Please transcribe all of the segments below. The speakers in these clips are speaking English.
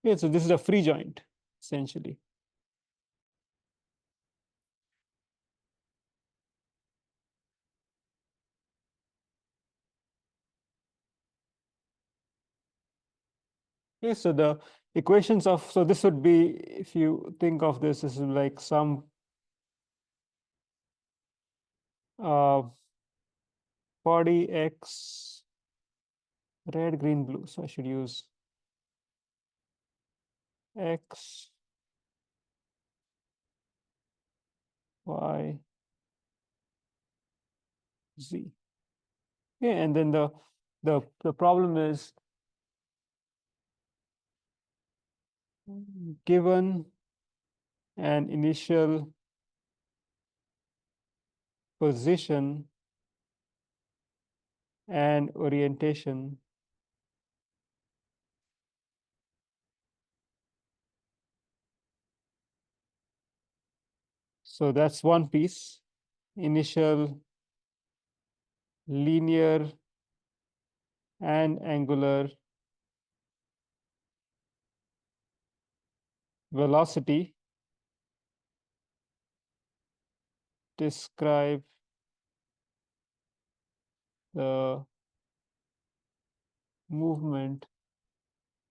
Yeah, so this is a free joint, essentially. Okay, so the equations of, so this would be, if you think of this is like some uh, body X, red, green, blue. So I should use X, Y, Z. Okay, and then the problem is, given an initial position and orientation, so that's one piece, initial linear and angular velocity describe the movement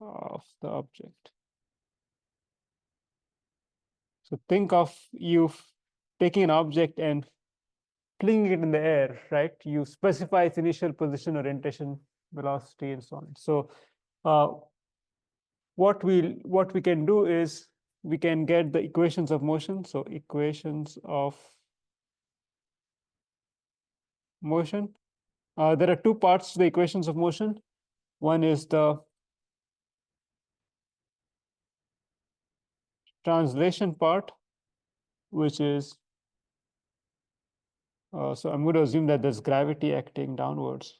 of the object. So think of you taking an object and flinging it in the air, right? You specify its initial position, orientation, velocity, and so on. So what we can do is we can get the equations of motion. So equations of motion. There are two parts to the equations of motion. One is the translation part, which is, so I'm going to assume that there's gravity acting downwards.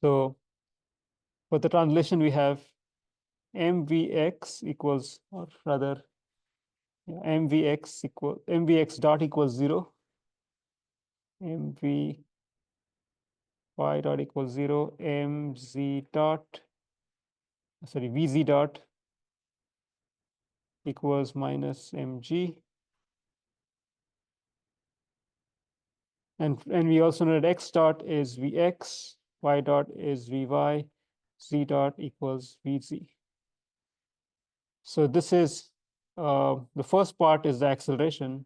So for the translation, we have mvx equals, or rather, mvx dot equals 0, mv y dot equals 0, mz dot, sorry, vz dot equals minus mg. And we also know that x dot is vx, y dot is vy, z dot equals vz. So this is, the first part is the acceleration.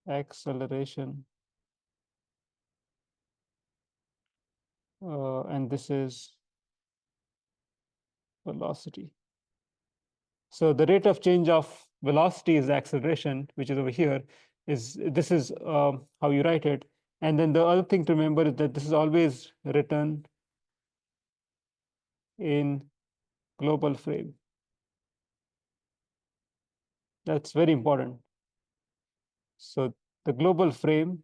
And this is velocity. So the rate of change of velocity is the acceleration, which is over here. This is how you write it. And then the other thing to remember is that this is always written in global frame. That's very important. So the global frame,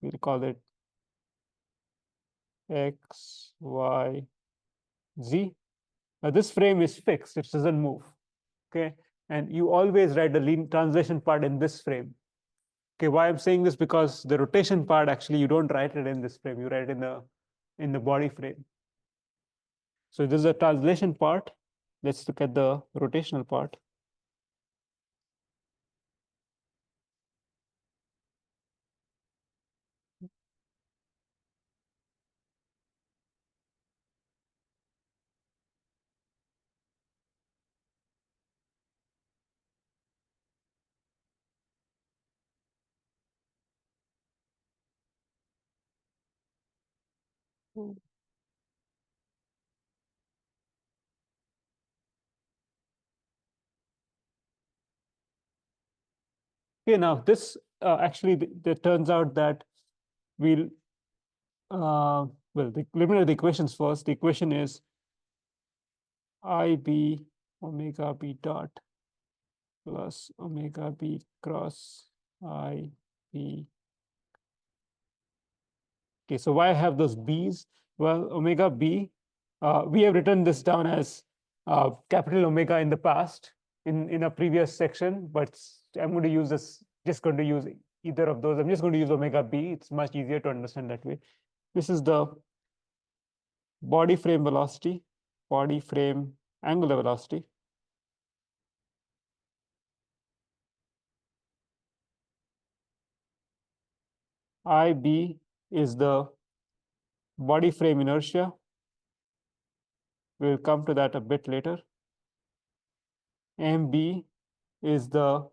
we'll call it x, y, z. Now this frame is fixed, it doesn't move. Okay, and you always write the translation part in this frame. Okay, why I'm saying this, because the rotation part, actually you don't write it in this frame, you write it in the body frame. So this is a translation part. Let's look at the rotational part. Okay, now this actually, it turns out that we'll, well, let me know the equations first. The equation is IB omega B dot plus omega B cross IB. Okay, so why I have those B's? Well, omega B, we have written this down as capital omega in the past. in a previous section, but I'm going to use this, just going to use either of those. I'm just going to use omega b. It's much easier to understand that way. This is the body frame velocity, body frame angular velocity. IB is the body frame inertia. We'll come to that a bit later. MB is the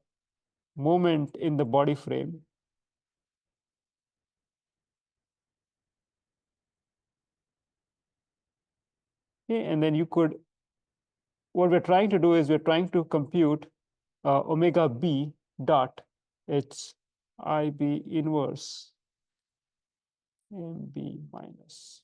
moment in the body frame. Okay, and then you could, what we're trying to do is we're trying to compute omega b dot, it's IB inverse MB minus.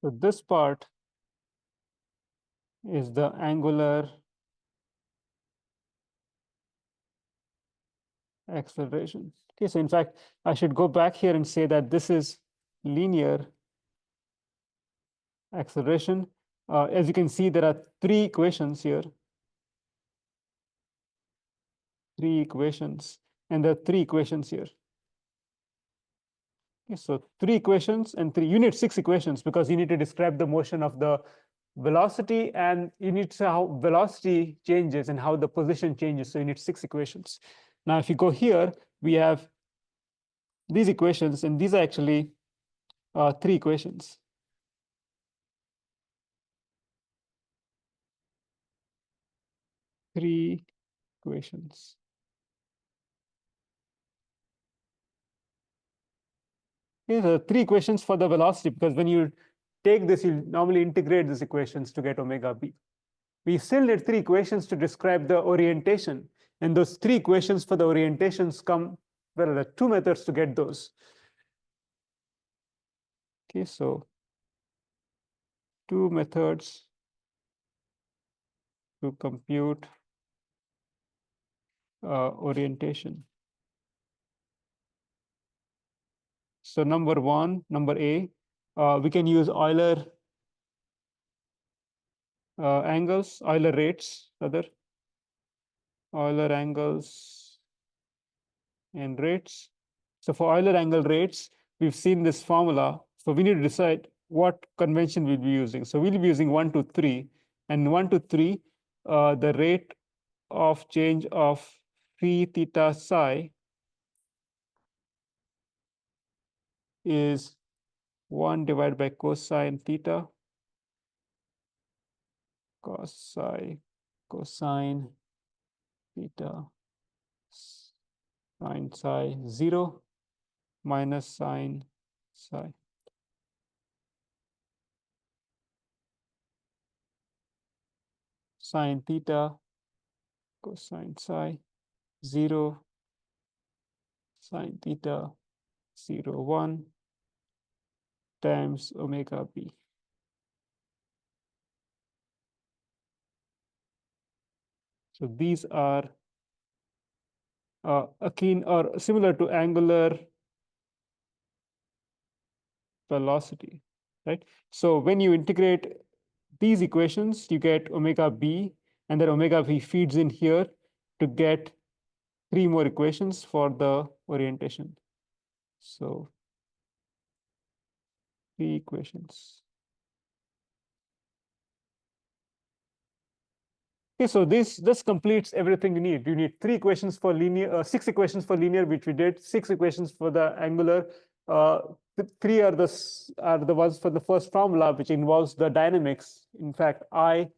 So this part is the angular acceleration. Okay, so in fact, I should go back here and say that this is linear acceleration. As you can see, there are three equations here. Three equations, and there are three equations here. Okay, so three equations and three, you need six equations because you need to describe the motion of the velocity, and you need to say how velocity changes and how the position changes. So you need six equations. Now, if you go here, we have these equations, and these are actually three equations. Three equations. These are three equations for the velocity, because when you take this, you normally integrate these equations to get omega b. We still need three equations to describe the orientation. And those three equations for the orientations come, well, there are two methods to get those. Okay, so two methods to compute orientation. So number A, we can use Euler angles, Euler rates, Euler angles and rates. So for Euler angle rates, we've seen this formula. So we need to decide what convention we'll be using. So we'll be using 1, 2, 3. And 1, 2, 3, the rate of change of phi theta psi is 1 divided by cosine theta, cos psi, cosine theta, sine psi 0 minus sine psi. Sine theta, cosine psi 0, sine theta 0, 1 times omega b. So these are akin or similar to angular velocity, right? So when you integrate these equations, you get omega b, and then omega b feeds in here to get three more equations for the orientation. So three equations. Okay, so this completes everything you need. You need three equations for linear, six equations for linear, which we did, six equations for the angular. Three are the ones for the first formula, which involves the dynamics. In fact, I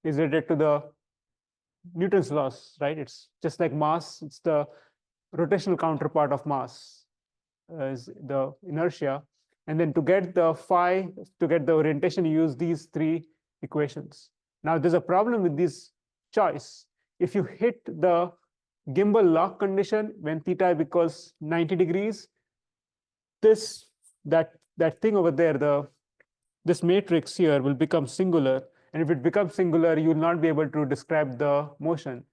is related to the Newton's laws, right? It's just like mass. It's the rotational counterpart of mass, is the inertia. And then to get the phi, to get the orientation, you use these three equations. Now, there's a problem with this choice. If you hit the gimbal lock condition when theta equals 90 degrees, that thing over there, this matrix here will become singular. And if it becomes singular, you will not be able to describe the motion.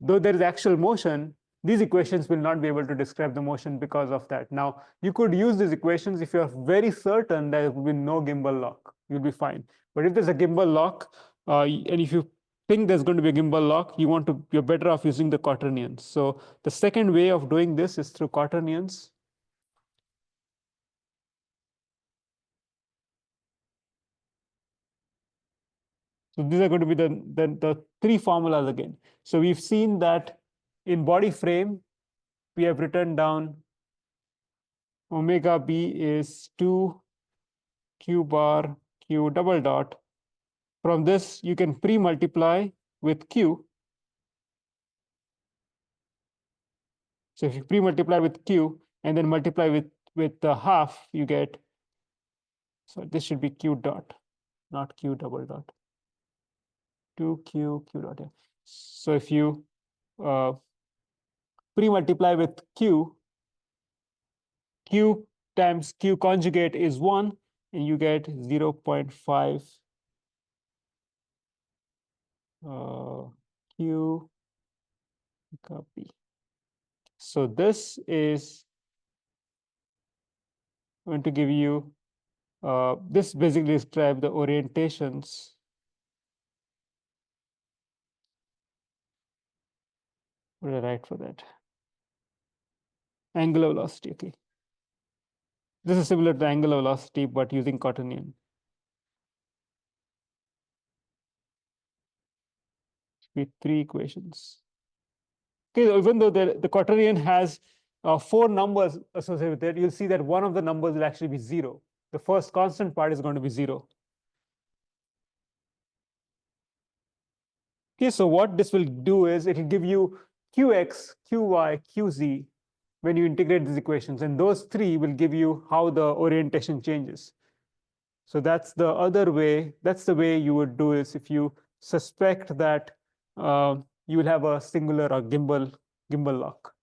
Though there is actual motion, these equations will not be able to describe the motion because of that. Now, you could use these equations if you're very certain there will be no gimbal lock, you'll be fine. But if there's a gimbal lock, and if you think there's going to be a gimbal lock, you're better off using the quaternions. So the second way of doing this is through quaternions. So these are going to be the three formulas again. So we've seen that in body frame, we have written down omega b is 2 q bar q double dot. From this, you can pre-multiply with q. So if you pre-multiply with q and then multiply with the half, you get, so this should be q dot, not q double dot. 2q q dot. Yeah. So if you pre-multiply with q, q times q conjugate is 1, and you get 0.5 q copy. So this is going to give you, this basically describes the orientations. What did I write for that? Angular velocity, okay. This is similar to angular velocity, but using quaternion. With three equations. Okay, even though the quaternion has 4 numbers associated with it, you'll see that one of the numbers will actually be 0. The first constant part is going to be 0. Okay, so what this will do is it will give you qx, qy, qz when you integrate these equations, and those three will give you how the orientation changes. So that's the other way. That's the way you would do is if you suspect that you will have a singular or gimbal lock.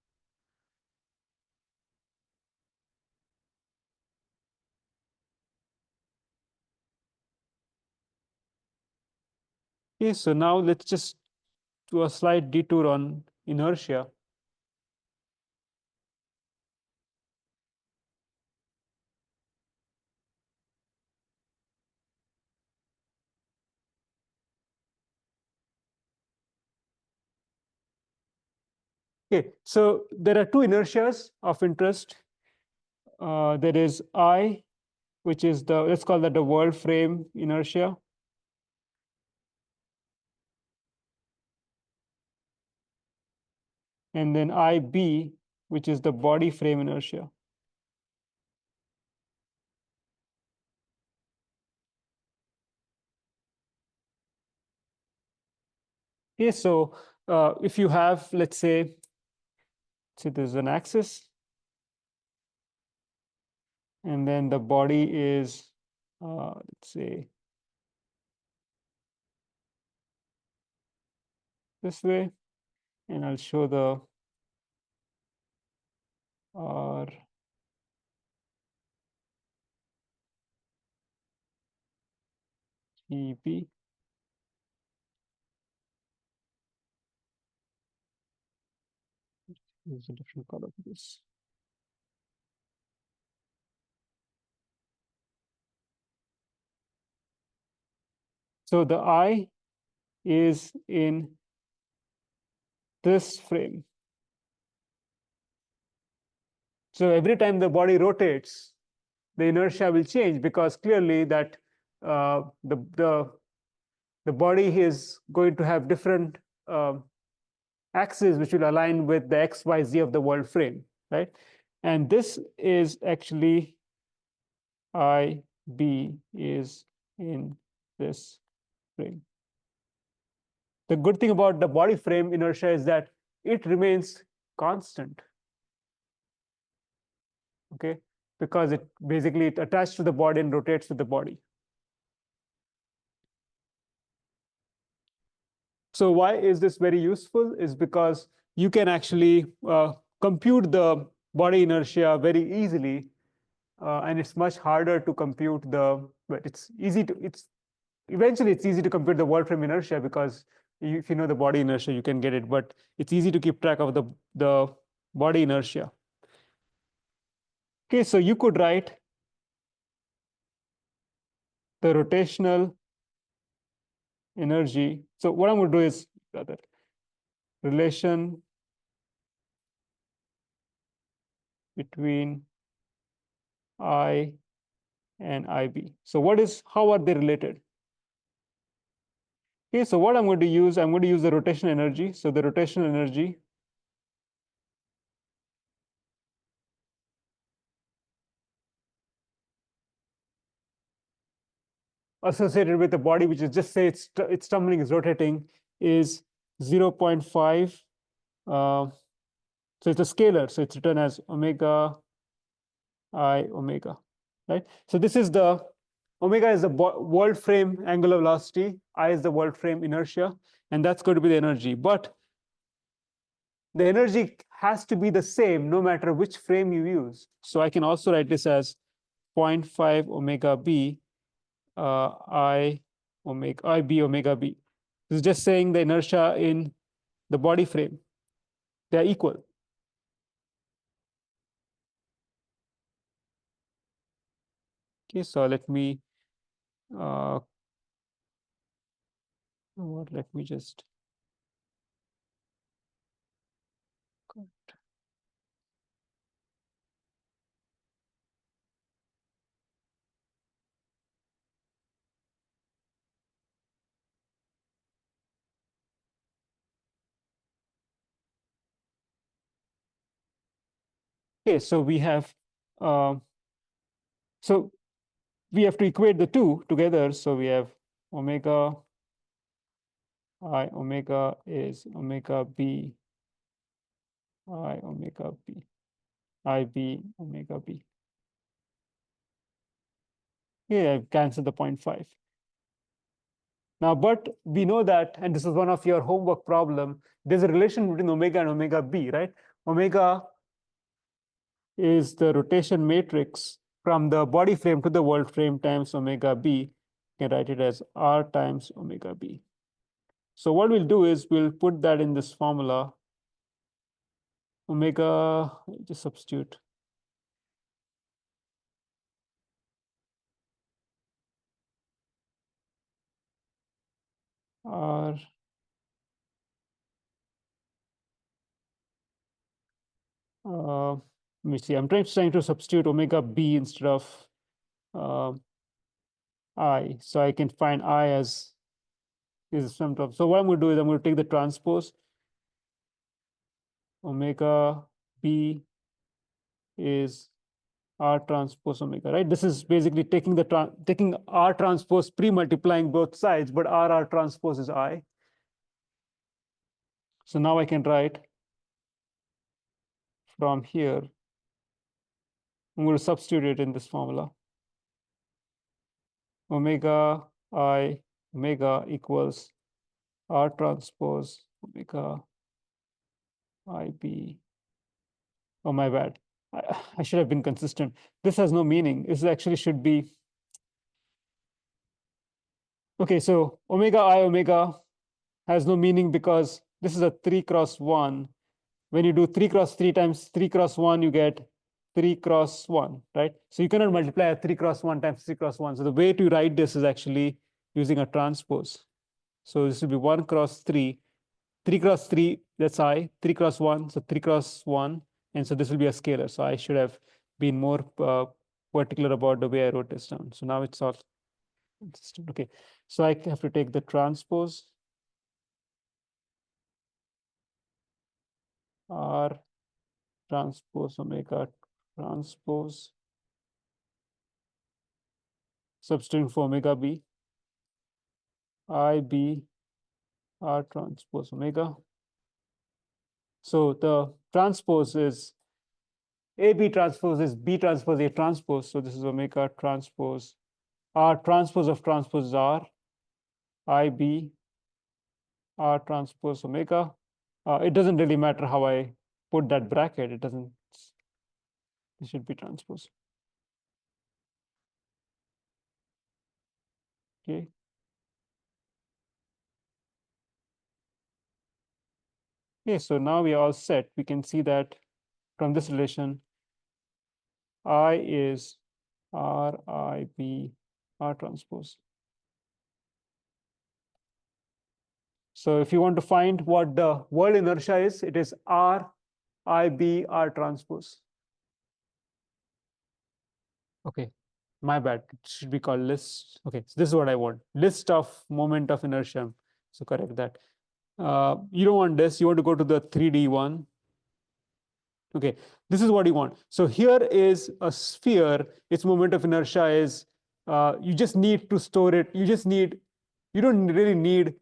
Okay, so now let's just do a slight detour on inertia. Okay, so there are two inertias of interest. There is I, which is let's call that the world frame inertia. And then IB, which is the body frame inertia. Okay, so if you have, let's say there's an axis, and then the body is, let's say, this way, and I'll show the RGB. There's a different color for this. So the I is in this frame. So every time the body rotates, the inertia will change, because clearly that the body is going to have different axes which will align with the x, y, z of the world frame, right? And this is actually IB is in this frame. The good thing about the body frame inertia is that it remains constant. Okay, because it basically attached to the body and rotates with the body. So why is this very useful? Is because you can actually compute the body inertia very easily, and it's much harder to compute but it's easy to, eventually it's easy to compute the world frame inertia, because if you know the body inertia, you can get it, but it's easy to keep track of the body inertia. Okay, so you could write the rotational energy. So what I'm going to do is rather relation between I and IB. So how are they related? Okay, so what I'm going to use the rotational energy. So the rotational energy associated with the body, which is just say it's tumbling, is rotating, is 0.5. So it's a scalar. So it's written as omega I omega, right? So this is the omega is the world frame angular velocity, I is the world frame inertia, and that's going to be the energy. But the energy has to be the same no matter which frame you use. So I can also write this as 0.5 omega b I b omega b. This is just saying the inertia in the body frame. They are equal. Okay, so let me just okay, so we have so we have to equate the two together. So we have omega I omega is omega b I omega b I b omega b. Yeah, I've canceled the 0.5. Now, but we know that, and this is one of your homework problem, there's a relation between omega and omega b, right? Omega is the rotation matrix from the body frame to the world frame times omega b. You can write it as r times omega b. So what we'll do is we'll put that in this formula. Omega, just substitute. R let me see. I'm trying to substitute omega b instead of I, so I can find I as is some term. So what I'm going to do is I'm going to take the transpose. Omega b is R transpose omega, right? This is basically taking taking R transpose pre-multiplying both sides, but R transpose is I. So now I can write from here. I'm going to substitute it in this formula. Omega I omega equals R transpose omega IB. Oh, my bad. I should have been consistent. This has no meaning. This actually should be. Okay, so omega I omega has no meaning because this is a 3 cross 1. When you do 3 cross 3 times 3 cross 1, you get 3 cross 1, right? So you cannot multiply a 3 cross 1 times 3 cross 1. So the way to write this is actually using a transpose. So this will be 1 cross 3. 3 cross 3, that's I. 3 cross 1, so 3 cross 1. And so this will be a scalar. So I should have been more particular about the way I wrote this down. So now it's all consistent. Okay, so I have to take the transpose R transpose omega transpose substituting for omega b I b R transpose omega. So the transpose is AB transpose is B transpose A transpose. So this is omega transpose R transpose of transpose is R IB R transpose omega. It doesn't really matter how I put that bracket. It doesn't. It should be transpose. Okay. Okay, so now we are all set. We can see that from this relation, I is RIB R transpose. So if you want to find what the world inertia is, it is RIB R transpose. Okay, my bad. It should be called list. Okay, so this is what I want. List of moment of inertia. So correct that. You don't want this. You want to go to the 3D one. Okay, this is what you want. So here is a sphere. Its moment of inertia is, you just need to store it. You don't really need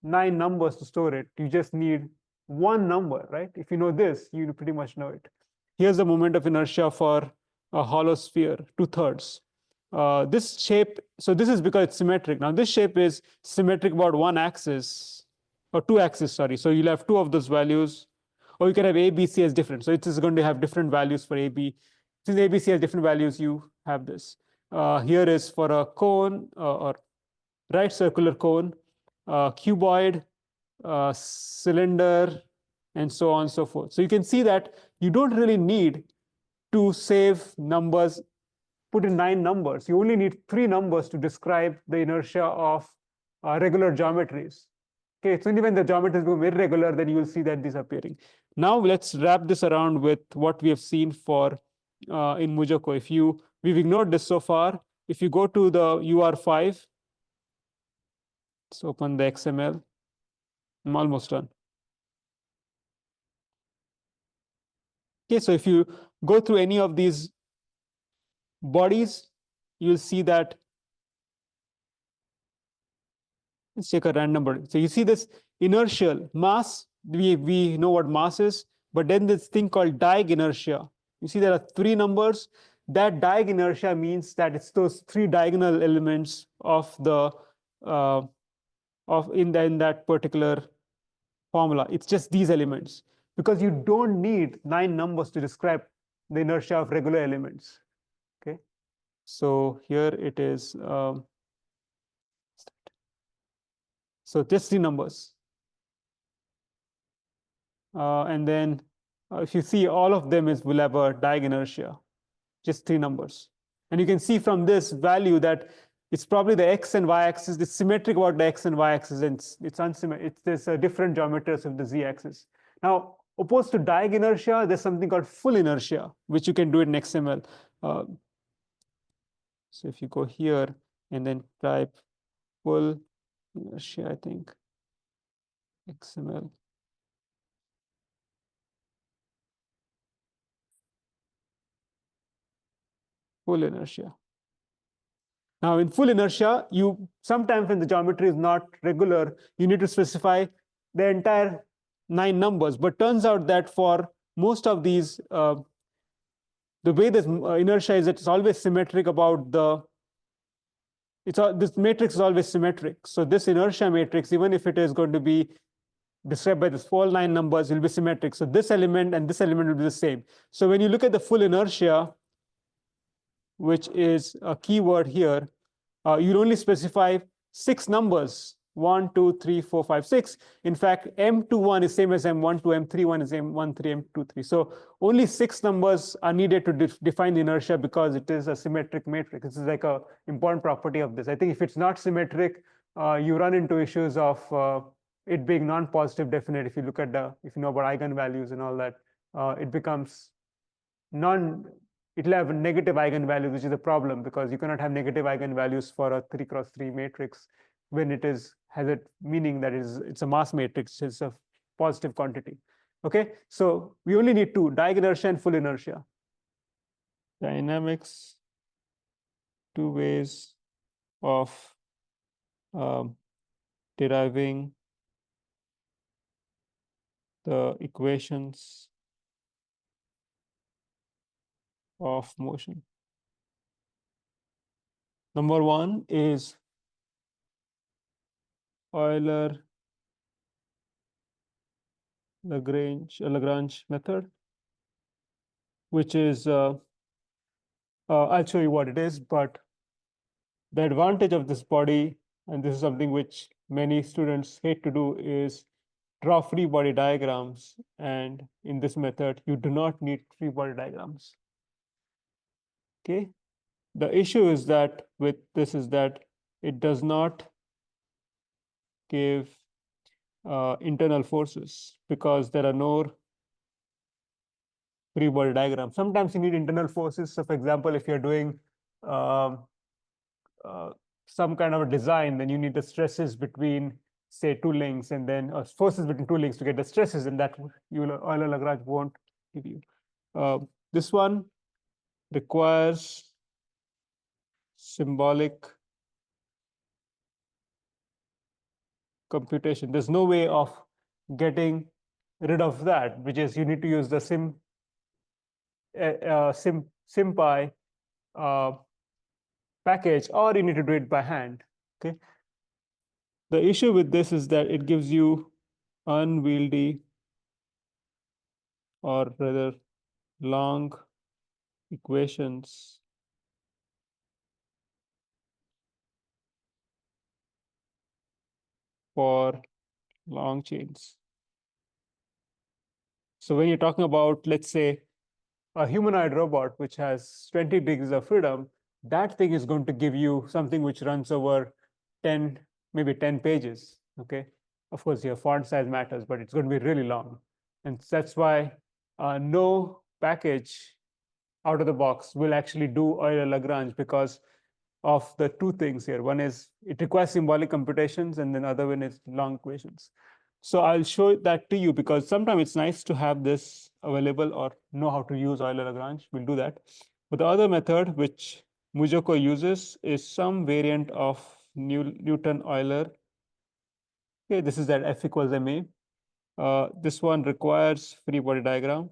9 numbers to store it. You just need one number, right? If you know this, you pretty much know it. Here's the moment of inertia for a hollow sphere, 2/3. This shape, so this is because it's symmetric. Now this shape is symmetric about one axis, or two axes, sorry. So you'll have two of those values, or you can have A, B, C as different. So it is going to have different values for A, B. Since A, B, C has different values, you have this. Here is for a cone, or right circular cone, cuboid, cylinder, and so on and so forth. So you can see that you don't really need to save numbers, put in 9 numbers. You only need 3 numbers to describe the inertia of regular geometries. Okay, so only when the geometries become irregular, then you will see that this appearing. Now let's wrap this around with what we have seen for in MuJoCo. We've ignored this so far. If you go to the UR5, let's open the XML. I'm almost done. Okay, so if you go through any of these bodies, you'll see that. Let's take a random body. So you see this inertial mass. We know what mass is, but then this thing called Dieck inertia. You see there are 3 numbers. That Dieck inertia means that it's those 3 diagonal elements of the in that particular formula. It's just these elements, because you don't need 9 numbers to describe the inertia of regular elements. Okay, so here it is. So just 3 numbers. And then if you see, all of them will have a Dieck inertia, just 3 numbers. And you can see from this value that it's probably the x and y axis. It's symmetric about the x and y axis, and it's unsymmetric. There's a different geometries of the z axis. Now, opposed to Dieck inertia, there's something called full inertia, which you can do in XML. So if you go here and then type full inertia, I think XML. Full inertia. Now, in full inertia, you sometimes when the geometry is not regular, you need to specify the entire 9 numbers. But turns out that for most of these, the way this inertia is, it's always symmetric about this matrix is always symmetric. So this inertia matrix, even if it is going to be described by this all 9 numbers, will be symmetric. So this element and this element will be the same. So when you look at the full inertia, which is a keyword here, you'll only specify 6 numbers, 1, 2, 3, 4, 5, 6. In fact, M21 is same as M12, M31 is M13, M23. So only 6 numbers are needed to define the inertia, because it is a symmetric matrix. This is like an important property of this. I think if it's not symmetric, you run into issues of it being non-positive definite. If you look at if you know about eigenvalues and all that, it becomes it'll have negative eigenvalues, which is a problem, because you cannot have negative eigenvalues for a 3x3 matrix when it has a meaning that it's a mass matrix, it's a positive quantity. Okay, so we only need 2, Dieck inertia and full inertia. Dynamics, 2 ways of deriving the equations of motion. Number 1 is Euler-Lagrange method, which is, I'll show you what it is, but the advantage of this body, and this is something which many students hate to do, is draw free body diagrams, and in this method, you do not need free body diagrams. Okay. The issue is that with this is that it does not give internal forces because there are no free body diagrams. Sometimes you need internal forces. So, for example, if you're doing um, some kind of a design, then you need the stresses between, say, two links, and then forces between two links to get the stresses, and that Euler-Lagrange won't give you. This one requires symbolic computation. There's no way of getting rid of that, which is you need to use the SymPy package, or you need to do it by hand. Okay. The issue with this is that it gives you unwieldy, or rather long equations for long chains. So when you're talking about, let's say, a humanoid robot which has 20 degrees of freedom, that thing is going to give you something which runs over 10, maybe 10 pages. Okay. Of course, your font size matters, but it's going to be really long. And that's why no package out of the box will actually do Euler-Lagrange, because of the two things here. One is it requires symbolic computations, and then other one is long equations. So I'll show that to you because sometimes it's nice to have this available or know how to use Euler-Lagrange. We'll do that. But the other method which MuJoCo uses is some variant of Newton-Euler. Okay, this is that F equals ma. This one requires free body diagram.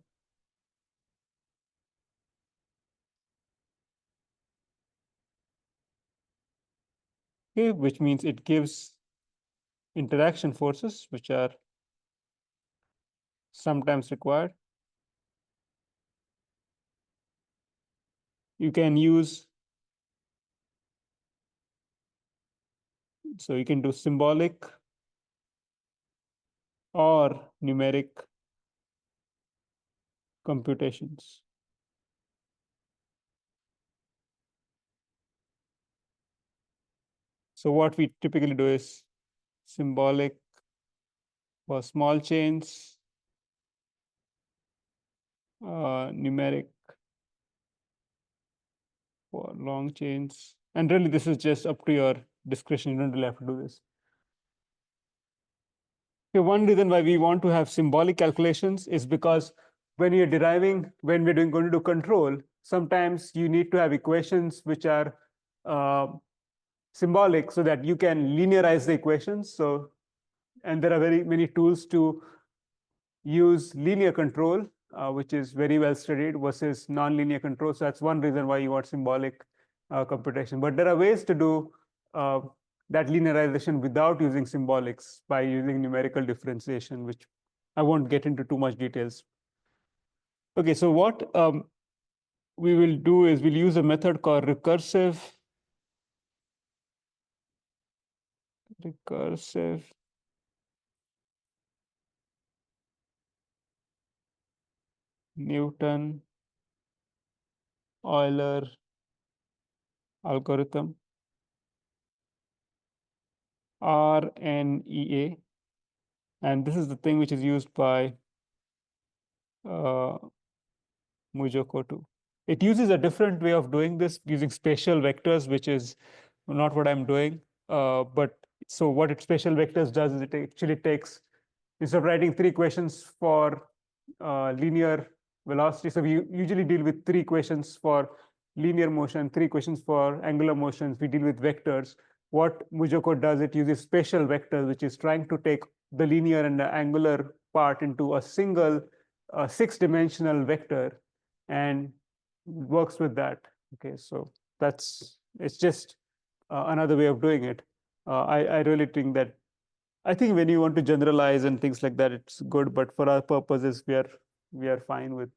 Okay, which means it gives interaction forces, which are sometimes required. You can use, so you can do symbolic or numeric computations. So what we typically do is symbolic for small chains, numeric for long chains. And really, this is just up to your discretion. You don't really have to do this. Okay, one reason why we want to have symbolic calculations is because when you're deriving, when we're going to do control, sometimes you need to have equations which are symbolic so that you can linearize the equations. So, and there are very many tools to use linear control, which is very well studied, versus nonlinear control. So that's one reason why you want symbolic computation. But there are ways to do that linearization without using symbolics by using numerical differentiation, which I won't get into too much details. Okay, so what we will do is we'll use a method called recursive Newton-Euler algorithm, RNEA. And this is the thing which is used by MuJoCo. It uses a different way of doing this using spatial vectors, which is not what I'm doing. But so what spatial vectors does is it actually takes, instead of writing three equations for linear velocity, so we usually deal with three equations for linear motion, three equations for angular motions. We deal with vectors. What MuJoCo does, it uses spatial vectors, which is trying to take the linear and the angular part into a single six-dimensional vector and works with that. Okay, so it's just another way of doing it. I really think that, I think when you want to generalize and things like that, it's good. But for our purposes, we are fine with